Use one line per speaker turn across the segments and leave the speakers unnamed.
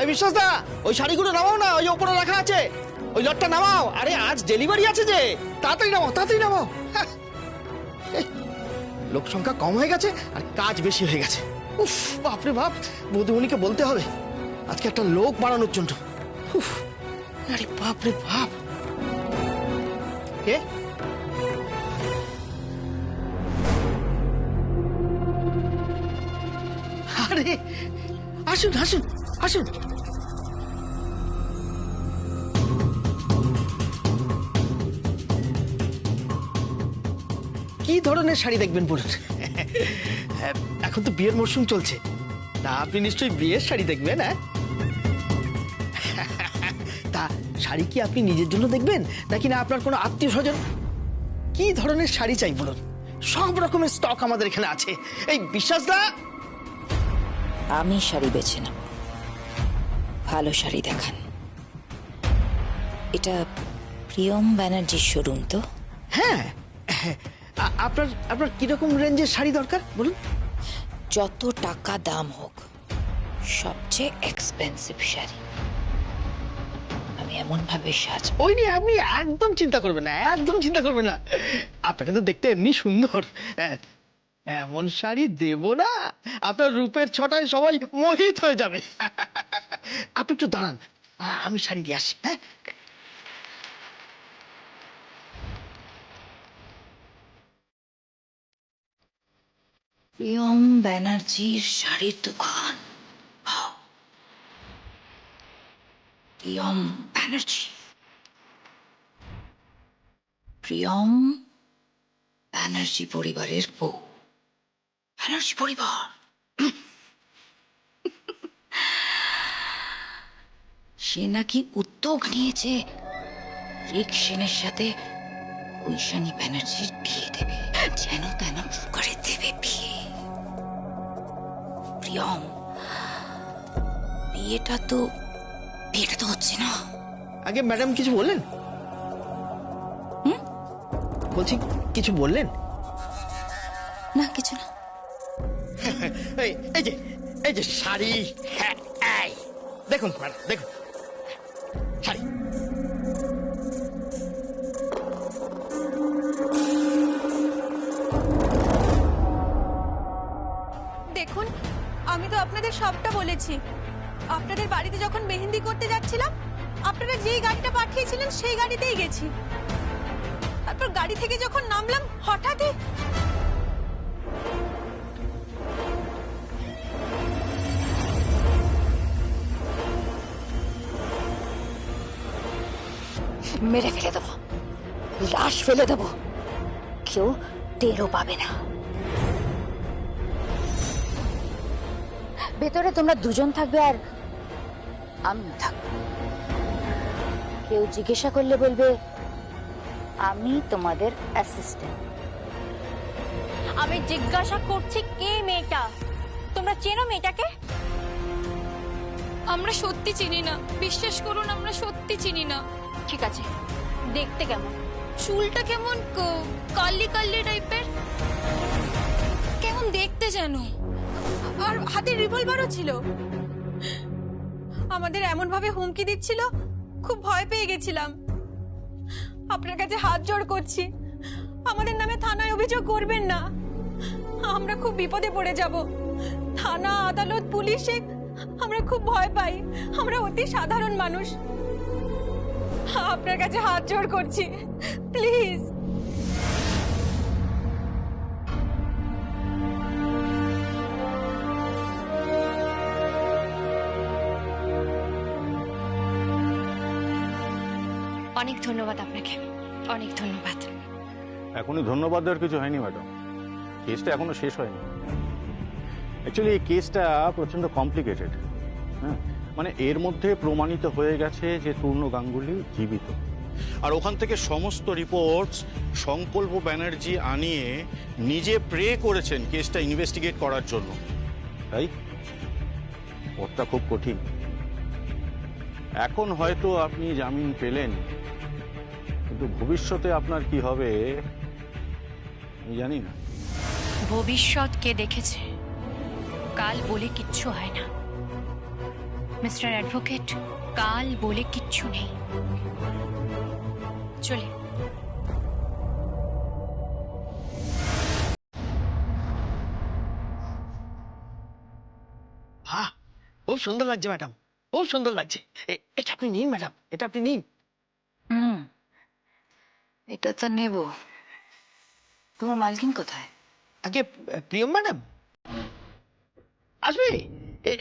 এই বিশ্বাস দা, ওই শাড়িগুলো নামাও না, ওই ওপরে রাখা আছে, ওই লটটা নামাও। আরে আজ ডেলিভারি আছে যে, তাড়াতাড়ি নামাও, তাড়াতাড়ি নামাও। হ্যাঁ। লোক সংখ্যা কম হয়ে গেছে আর কাজ বেশি হয়ে গেছে। উফ, বাপরে বাপ, বধূমণিকে বলতে হবে আজকে একটা লোক বাড়ানোর জন্য। উফ, আরে বাপরে বাপ। কে? আরে আসুন আসুন আসুন। কি ধরনের শাড়ি দেখবেন বলুন? এখন তো বিয়ের মরশুম চলছে, তা আপনি নিশ্চয়ই বিয়ের শাড়ি দেখবেন। হ্যাঁ, তা শাড়ি কি আপনি নিজের জন্য দেখবেন নাকি না আপনার কোনো আত্মীয় স্বজন? কি ধরনের শাড়ি চাই বলুন? সব রকমের স্টক আমাদের এখানে আছে। এই বিশ্বাস দা,
আমি শাড়ি বেছে নেব, ভালো শাড়ি দেখান। এটা প্রিয়ম ব্যানার্জির শোরুম তো?
হ্যাঁ, আপনার আপনার কিরকম রেঞ্জের শাড়ি দরকার বলুন?
যত টাকা দাম হোক, সবচেয়ে এক্সপেন্সিভ শাড়ি। আমি এমন ভাবে সাজবো
ওই নিয়ে আপনি একদম চিন্তা করবেন না, একদম চিন্তা করবেন না। আপনাকে তো দেখতে এমনি সুন্দর, এমন শাড়ি দেব না আপনার রূপের ছটায় সবাই মোহিত হয়ে যাবে। আপনি একটু দাঁড়ান, আমি শাড়ি দিয়ে আসি। হ্যাঁ,
প্রিয়ম ব্যানার্জির শাড়ির দোকান। প্রিয়ম ব্যানার্জি, প্রিয়ম ব্যানার্জি পরিবারের বউ। ব্যানার্জি পরিবার, সে নাকি উদ্যোগ নিয়েছে রিক সেনের সাথে ঐশানী ব্যানার্জির বিয়ে দেবে, যেন তেন করে দেবে বিয়ে। প্রিয়ম, বিয়েটা তো হচ্ছে না।
আগে ম্যাডাম কিছু বললেন? বলছি কিছু বললেন?
না, কিছু না।
এই যে এই যে শাড়ি, হ্যাঁ এই দেখুন ম্যাডাম, দেখুন শাড়ি।
দেখুন, আমি তো আপনাদের সবটা বলেছি। আপনাদের বাড়িতে যখন মেহেন্দি করতে যাচ্ছিলাম, আপনারা যেই গাড়িটা পাঠিয়েছিলেন সেই গাড়িতেই গেছি। তারপর গাড়ি থেকে যখন নামলাম হঠাৎই
মেরে ফেলে দেবো, লাশ ফেলে দেবো, কেউ টেরও পাবে না। ভেতরে তোমরা দুজন থাকবে আর আমি থাকবো। কেউ জিজ্ঞাসা করলে বলবে আমি তোমাদের অ্যাসিস্ট্যান্ট।
আমি জিজ্ঞাসা করছি কে মেয়েটা? তোমরা চেনো মেয়েটাকে?
আমরা সত্যি চিনি না, বিশ্বাস করুন, আমরা সত্যি চিনি না।
ঠিক আছে, দেখতে কেমন?
চুলটা কেমন কালি কালি টাইপের, কেমন দেখতে যেন,
আর হাতে রিভলভারও ছিল। আমাদের এমন ভাবে হুমকি দিচ্ছিল, খুব ভয় পেয়ে গেছিলাম। আপনার কাছে হাত জোড় করছি, আমাদের নামে থানায় অভিযোগ করবেন না। আমরা খুব বিপদে পড়ে যাব। থানা, আদালত, পুলিশে আমরা খুব ভয় পাই। আমরা অতি সাধারণ মানুষ। আপনার কাছে হাত জোড় করছি, প্লিজ।
অনেক ধন্যবাদ আপনাকে, অনেক ধন্যবাদ।
এখনই ধন্যবাদ দেওয়ার কিছু হয়নি ম্যাডাম, কেসটা এখনো শেষ হয়নি। অ্যাকচুয়ালি এই কেসটা প্রচণ্ড কমপ্লিকেটেড। হ্যাঁ, মানে এর মধ্যে প্রমাণিত হয়ে গেছে যে পূর্ণ গাঙ্গুলি জীবিত, আর ওখান থেকে সমস্ত রিপোর্টস সংকল্প ব্যানার্জি আনিয়ে নিজে প্রে করেছেন কেসটা ইনভেস্টিগেট করার জন্য। তাই পথটা খুব কঠিন। এখন হয়তো আপনি জামিন পেলেন, কিন্তু ভবিষ্যতে আপনার কি হবে আমি জানি না।
ভবিষ্যৎ কে দেখেছে? কাল বলে কিচ্ছু হয় না। মিস্টার অ্যাডভোকেট, কাল বলে কিচ্ছু নেই। চলে।
বাহ, খুব সুন্দর লাগছে ম্যাডাম, খুব সুন্দর লাগছে। এটা আপনি নিন ম্যাডাম, এটা আপনি নিন।
এটা তো নেব। তোমার মালকিন কোথায়?
আগে প্রিয়ম ম্যাডাম আসবে,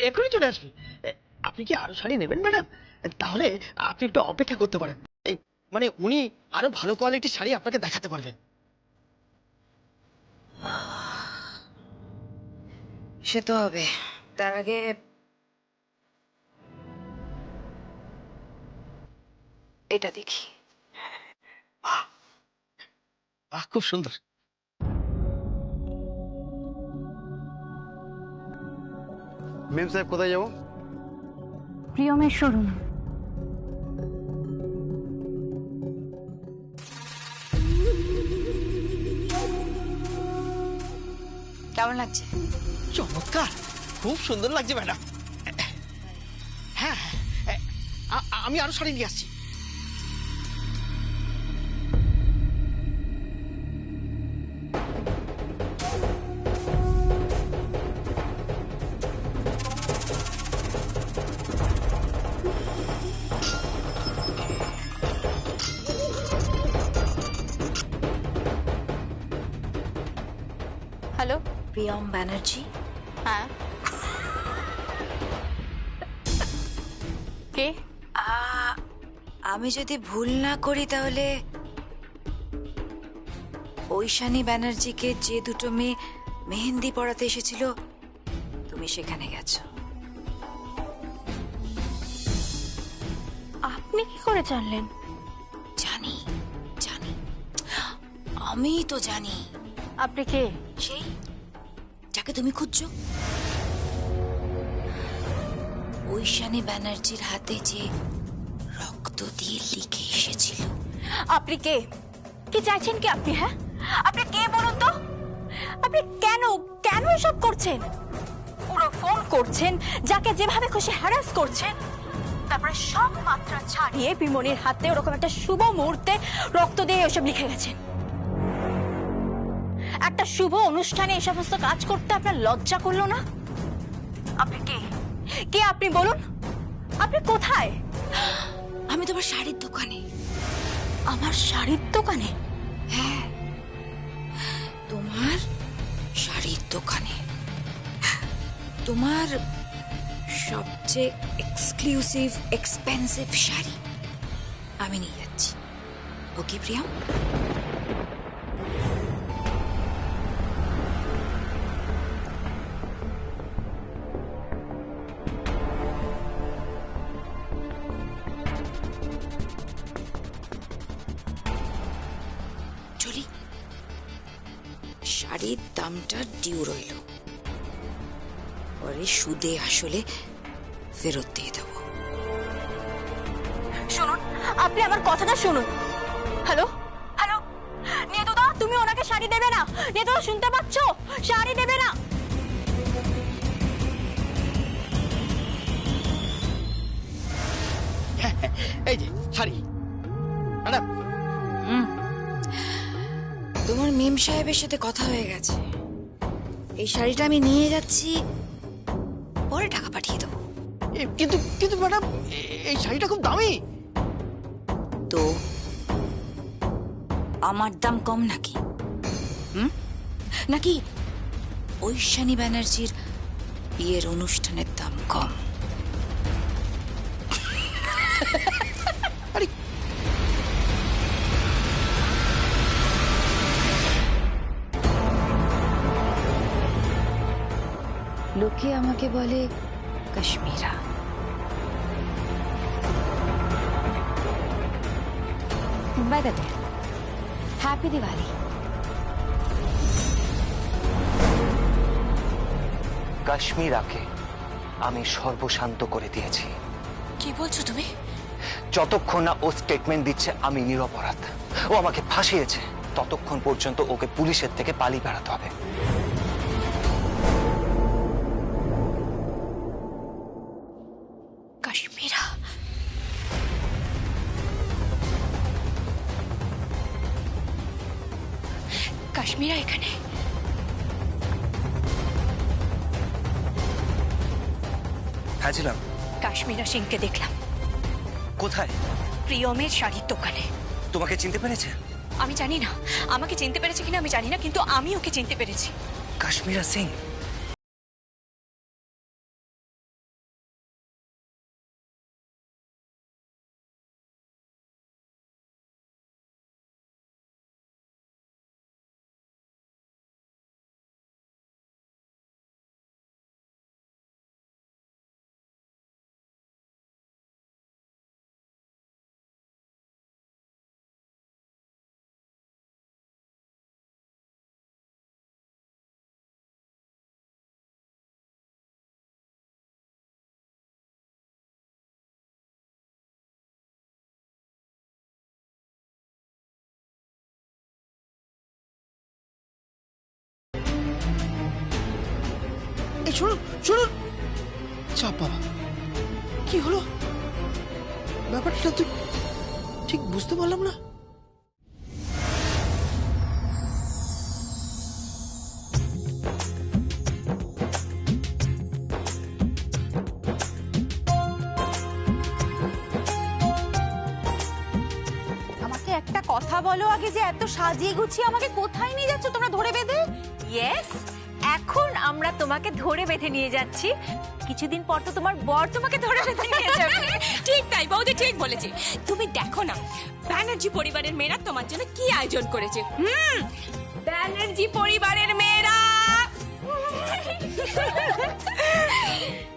এখনই চলে আসবে। আপনি কি আরো শাড়ি নেবেন ম্যাডাম? তাহলে আপনি একটু অপেক্ষা করতে পারেন। মানে উনি আরো ভালো কোয়ালিটির শাড়ি আপনাকে দেখাতে পারবেন।
সে তো হবে, তার আগে এটা দেখি।
বাহ, খুব সুন্দর।
মেম সাহেব কোথায় যাবো?
প্রিয়মের শোরুম।
কেমন লাগছে?
চমৎকার, খুব সুন্দর লাগছে ম্যাডাম। হ্যাঁ হ্যাঁ, আমি আরো শাড়ি নিয়ে আসছি।
হ্যালো।
প্রিয়ম ব্যানার্জি।
হ্যাঁ, কে?
আমি যদি ভুল না করি তাহলে ঐশানী ব্যানার্জিকে যে দুটো মেয়ে মেহেন্দি পড়াতে এসেছিল তুমি সেখানে গেছো।
আপনি কি করে জানলেন?
জানি জানি, আমি তো জানি।
আপনি কে?
সেই যাকে তুমি খুঁজছো, ঐশানী ব্যানার্জির হাতে যে রক্ত দিয়ে লিখে এসেছিল।
আপনি কে? কি চাইছেন কি আপনি? হ্যাঁ, আপনি কে বলুন তো? আপনি কেন কেন এসব করছেন? পুরো ফোন করছেন, যাকে যেভাবে খুশি হ্যারাস করছেন, তারপরে সব মাত্রা ছাড়িয়ে বিমনির হাতে ওরকম একটা শুভ মুহূর্তে রক্ত দিয়ে ওসব লিখে গেছেন। একটা শুভ অনুষ্ঠানে এই সমস্ত কাজ করতে আপনার লজ্জা করলো না? আপনি কে? কে আপনি বলুন? আপনি কোথায়?
আমি তোমার শাড়ির দোকানে।
আমার শাড়ির দোকানে?
হ্যাঁ, তোমার শাড়ির দোকানে। তোমার সবচেয়ে এক্সক্লুসিভ এক্সপেন্সিভ শাড়ি আমি নিয়ে যাচ্ছি। ওকে প্রিয়ম? চলি, শাড়ির দামটা ডিউ রইল, পরে সুদে আসলে ফেরত দিয়ে দেবো।
শুনুন, আপনি আমার কথাটা শুনুন। হ্যালো হ্যালো, নেতুদা, তুমি ওনাকে শাড়ি দেবে না? নেতুদা, শুনতে পাচ্ছো? শাড়ি দেবে না?
এই যে শাড়ি ম্যাডাম।
তোমার মেম সাহেবের সাথে কথা হয়ে গেছে, এই শাড়িটা আমি নিয়ে যাচ্ছি, পরে টাকা পাঠিয়ে দেবো।
কিন্তু কিন্তু ম্যাডাম, এই শাড়িটা খুব দামি।
তো আমার দাম কম নাকি? নাকি ঐশানী ব্যানার্জির বিয়ের অনুষ্ঠানের দাম কম?
আরে
লোকে আমাকে বলে Kashmira.
By the way, happy Diwali.
কাশ্মীরাকে আমি সর্বশান্ত করে দিয়েছি।
কি বলছো তুমি?
যতক্ষণ না ও স্টেটমেন্ট দিচ্ছে আমি নিরপরাধ, ও আমাকে ফাঁসিয়েছে, ততক্ষণ পর্যন্ত ওকে পুলিশের থেকে পালিয়ে বেড়াতে হবে।
কাশ্মীরা, কাশ্মীরা এখানে।
হ্যাঁ ছিলাম।
কাশ্মীরা সিংকে দেখলাম
কোথায়?
প্রিয়মের শাড়ির দোকানে।
তোমাকে চিনতে পেরেছে?
আমি জানি না আমাকে চিনতে পেরেছে কিনা, আমি জানি না, কিন্তু আমি ওকে চিনতে পেরেছি।
কাশ্মীরা সিং?
এই শুনুন শুনুন, চাপ বাবা, কি হলো ব্যাপারটা তো ঠিক বুঝতে পারলাম না।
আমাকে একটা কথা বলো আগে, যে এত সাজিয়ে গুছিয়ে আমাকে কোথায় নিয়ে যাচ্ছ তোমরা ধরে বেঁধে?
ইয়েস, এখন আমরা তোমাকে ধরে বেঁধে নিয়ে যাচ্ছি। কিছুদিন পর তো তোমার বর তোমাকে ধরে বেঁধে নিয়ে যাবে।
ঠিক তাই, বৌদি ঠিক বলেছে। তুমি দেখো না ব্যানার্জি পরিবারের মেয়েরা তোমার জন্য কি আয়োজন করেছে। ব্যানার্জি পরিবারের মেয়েরা,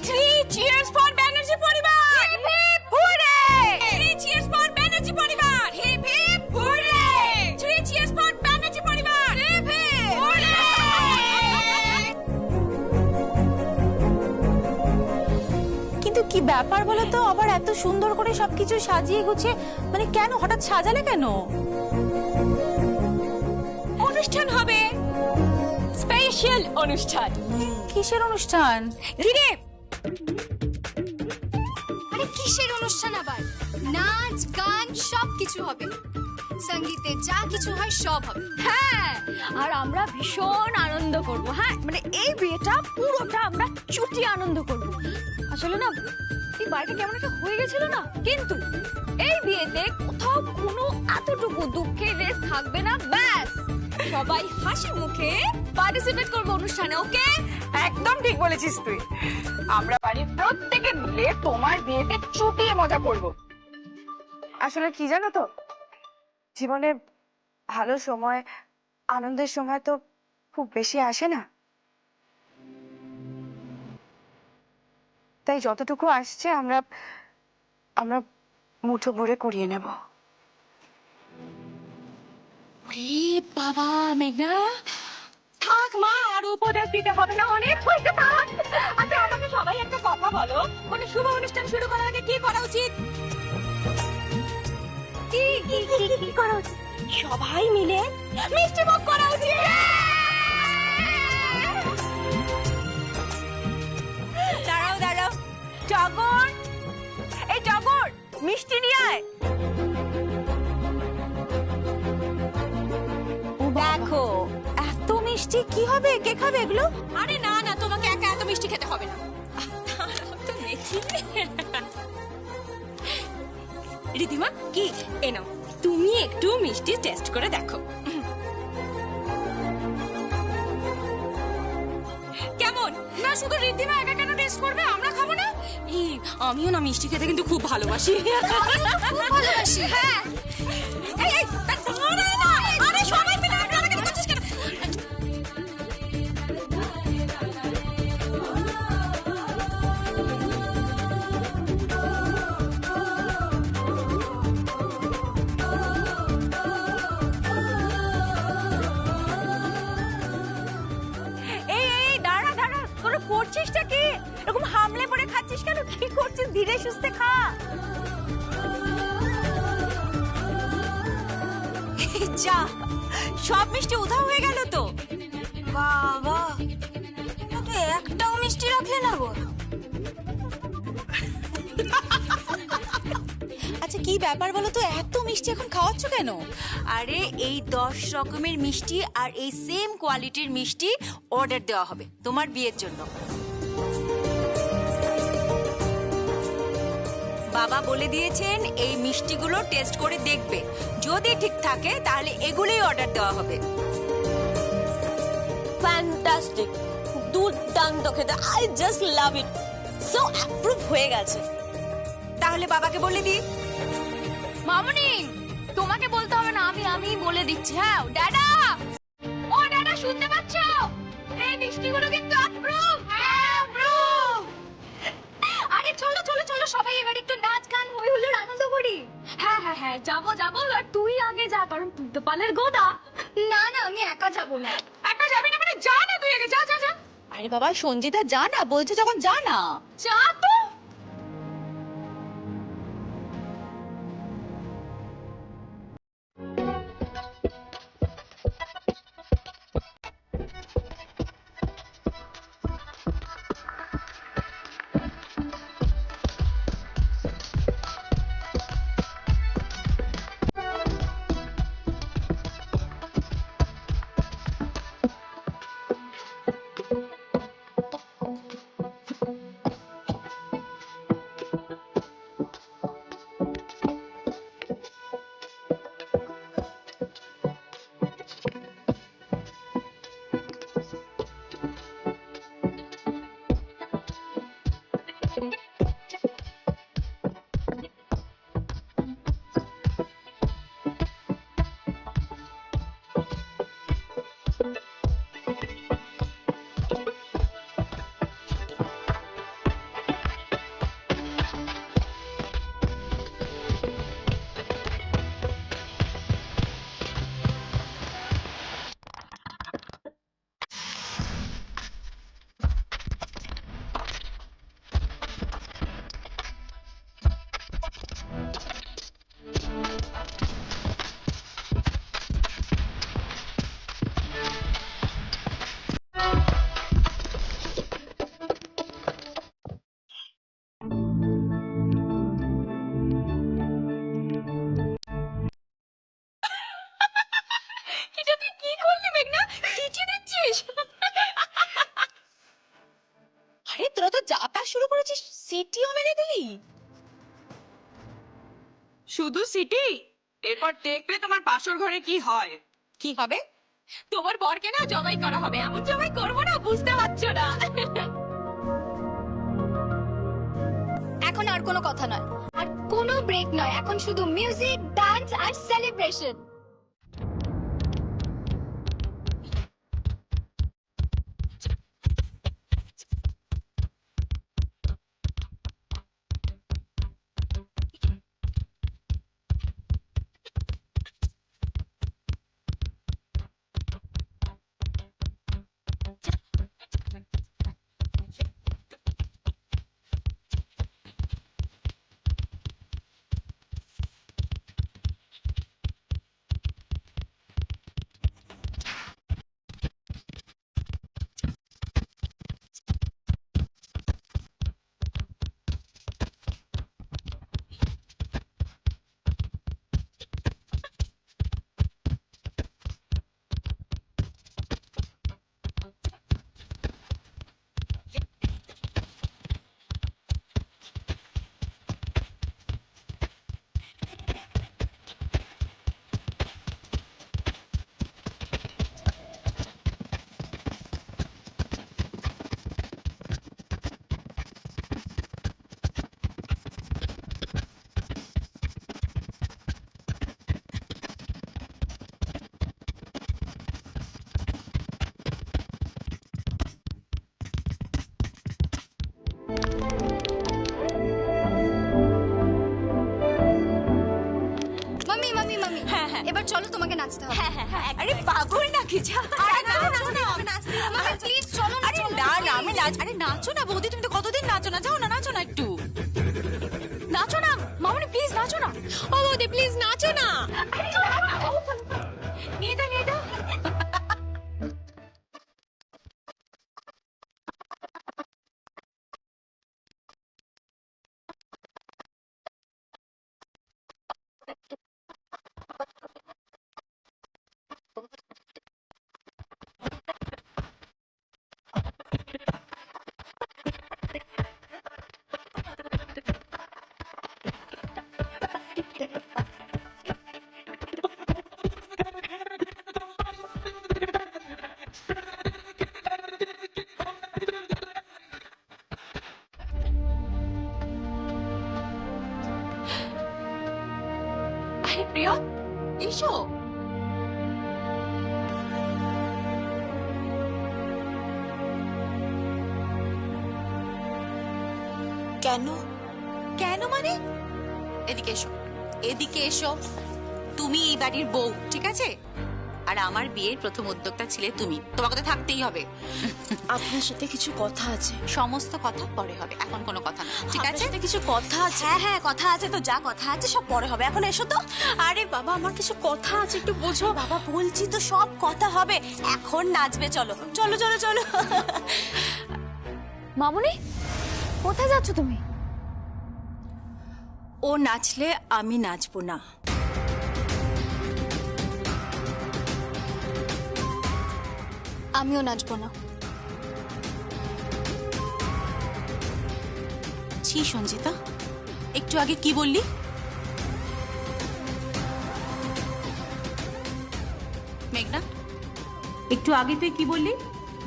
3 cheers for ব্যানার্জি পরিবার। Hip hip hooray! 3 cheers for Banerjee পরিবার। Hip hip hooray! 3 cheers for Banerjee পরিবার। Hip hip hooray!
কিন্তু কি ব্যাপার বলো তো, আবার এত সুন্দর করে সবকিছু সাজিয়ে গুছিয়ে, মানে কেন হঠাৎ সাজালে কেন?
অনুষ্ঠান হবে, স্পেশাল অনুষ্ঠান।
কিসের অনুষ্ঠান?
ধীরে,
আরে কিসের অনুষ্ঠান আবার? নাচ গান সবকিছু হবে, সঙ্গীতে যা কিছু হয় সব হবে।
হ্যাঁ, আর আমরা ভীষণ আনন্দ করব। হ্যাঁ, মানে এই বিয়েটা পুরোটা আমরা চুটি আনন্দ করব। আসলে না, এই বাড়িটা কেমন একটা হয়ে গেছিল না, কিন্তু এই বিয়েতে কোথাও কোনো এতটুকু দুঃখের রেশ থাকবে না। ব্যাস, সবাই হাসি মুখে পার্টিসিপেট করবো অনুষ্ঠানে। ওকে?
একদম ঠিক বলেছিস তুই। আমরা বাড়ির প্রত্যেকে মিলে তোমার বিয়েতে চুটিয়ে মজা করব। আসলে কি জানো তো, জীবনে ভালো সময়, আনন্দের সময় তো খুব বেশি আসে না, তাই যতটুকু আসছে আমরা আমরা মুঠো ভরে করিয়ে নেব।
বাবা মেঘনা, থাক মা, আর উপদেশ দিতে হবে না, অনেক হয়েছে, থাক। আচ্ছা আমাকে সবাই একটা কথা বলো, কোনো শুভ অনুষ্ঠান শুরু করার আগে কি করা উচিত? কি করা উচিত? সবাই মিলে মিষ্টি মুখ করা উচিত।
দাঁড়াও দাঁড়াও, টগর, এই টগর, মিষ্টি নিয়ে আয়।
দেখো এত মিষ্টি কি হবে, কে খাবে এগুলো?
আরে না না, তোমাকে একা এত মিষ্টি খেতে হবে না। তো দেখি রিধিমা, কি এনো, তুমি একটু মিষ্টি টেস্ট করে দেখো কেমন। না শুধু রিধিমা একা কেন টেস্ট করবে, আমরা খাবো না? এই আমিও না মিষ্টি খেতে কিন্তু খুব ভালোবাসি।
ভালোবাসি।
হ্যাঁ, এই এই দাঁড়া না, আরে সবাই মিলে রাগারাগি করছিস কেন?
এই এই দাঁড়া দাঁড়া, তোরা করছিসটা কি? এরকম হামলে পড়ে খাচ্ছিস কেন? কি করছিস? ধীরে সুস্থে খা।
যা, সব মিষ্টি উধাও হয়ে গেল তো।
বাবা, তোমরা তো একটাও মিষ্টি রাখলে না গো।
ব্যাপার বলো তো, এত মিষ্টি এখন খাওয়াচ্ছ কেন?
আরে এই 10 রকমের মিষ্টি আর এই সেম কোয়ালিটির মিষ্টি অর্ডার দেওয়া হবে তোমার বিয়ের জন্য। বাবা বলে দিয়েছেন এই মিষ্টিগুলো টেস্ট করে দেখবে, যদি ঠিক থাকে তাহলে এগুলোই অর্ডার দেওয়া হবে।
ফ্যান্টাস্টিক, দুর্দান্ত খেতে, I just love it, so approve হয়ে গেছে।
তাহলে বাবাকে বলে দিই।
মামনি, তোমাকে বলতে হবে না, আমি বলে দিচ্ছি। হ্যাঁ ড্যাডা, ও ড্যাডা শুনতে পাচ্ছ? এই মিষ্টিগুলো কিন্তু অ্যাপ্রুভ। হ্যাঁ অ্যাপ্রুভ। আরে চলো চলো চলো, সবাই এবার একটু নাচ গান হই হুল্লোড় আনন্দ করি। হ্যাঁ হ্যাঁ হ্যাঁ, যাবো যাবো, আর তুই আগে যা, কারণ তুই তো পালের গোদা। না না, আমি একা যাবো না।
একা যাবি না মানে যা না, তুই আগে যা যা যা। আরে বাবা সঞ্জিতা, যা না বলছে যখন, যা না।
যা তো।
এটা তুই কি করলি মেঘনা? চিঠি দিচ্ছিস? আরে তোরা তো যাতা শুরু করেছিস, সিটিও মেরে দিলি।
শুধু সিটি? এরপর দেখবে তোমার বাসর ঘরে কি হয়।
কি হবে? তোমার বরকে না জবাই করা হবে। এমন জবাই করবো না, বুঝতে পারছো না।
এখন আর কোনো কথা নয়, আর কোনো ব্রেক নয়, এখন শুধু মিউজিক, ডান্স আর সেলিব্রেশন। মাম্মি মাম্মি মাম্মি,
হ্যাঁ, হ্যাঁ।
এবার চলো, তোমাকে নাচতে হবে।
হ্যাঁ হ্যাঁ হ্যাঁ,
আরে পাগল নাকি? যা
আরে না,
নাচো না।
মাম্মি প্লিজ চলো না,
আরে
চলো
না না,
please।
আমি নাচ। আরে নাচো না বৌদি, তুমি তো কতদিন নাচো না। যাও না, নাচো না একটু।
নাচো না মামনি, প্লিজ নাচো না। ও বৌদি প্লিজ নাচো না।
নিয়ে যা। প্রিয়া এসো।
কেন? কেন মানে? এদিকে এসো, এদিকে এসো। তুমি এই বাড়ির বউ, ঠিক আছে? আর আমার বিয়ের প্রথম উদ্যোক্তা ছিলে তুমি, তোমাকে তো থাকতেই হবে।
আপনার সাথে কিছু কথা আছে।
সমস্ত কথা পরে হবে, এখন কোনো কথা না, ঠিক আছে?
কিছু কথা আছে।
হ্যাঁ হ্যাঁ, কথা আছে তো, যা কথা আছে সব পরে হবে, এখন এসো তো।
আরে বাবা, আমার কিছু কথা আছে, একটু বোঝো।
বাবা বলছি তো, সব কথা হবে, এখন নাচবে, চলো চলো চলো চলো।
মামুনি, কোথায় যাচ্ছ তুমি?
ও নাচলে আমি নাচবো না।
আমিও নাচবো না।
ছি সঞ্জিতা, একটু আগে কি বললি? মেঘনা,
একটু আগে তুই কি বললি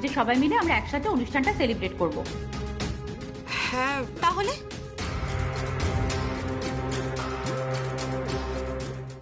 যে সবাই মিলে আমরা একসাথে অনুষ্ঠানটা সেলিব্রেট করব?
হ্যাঁ তাহলে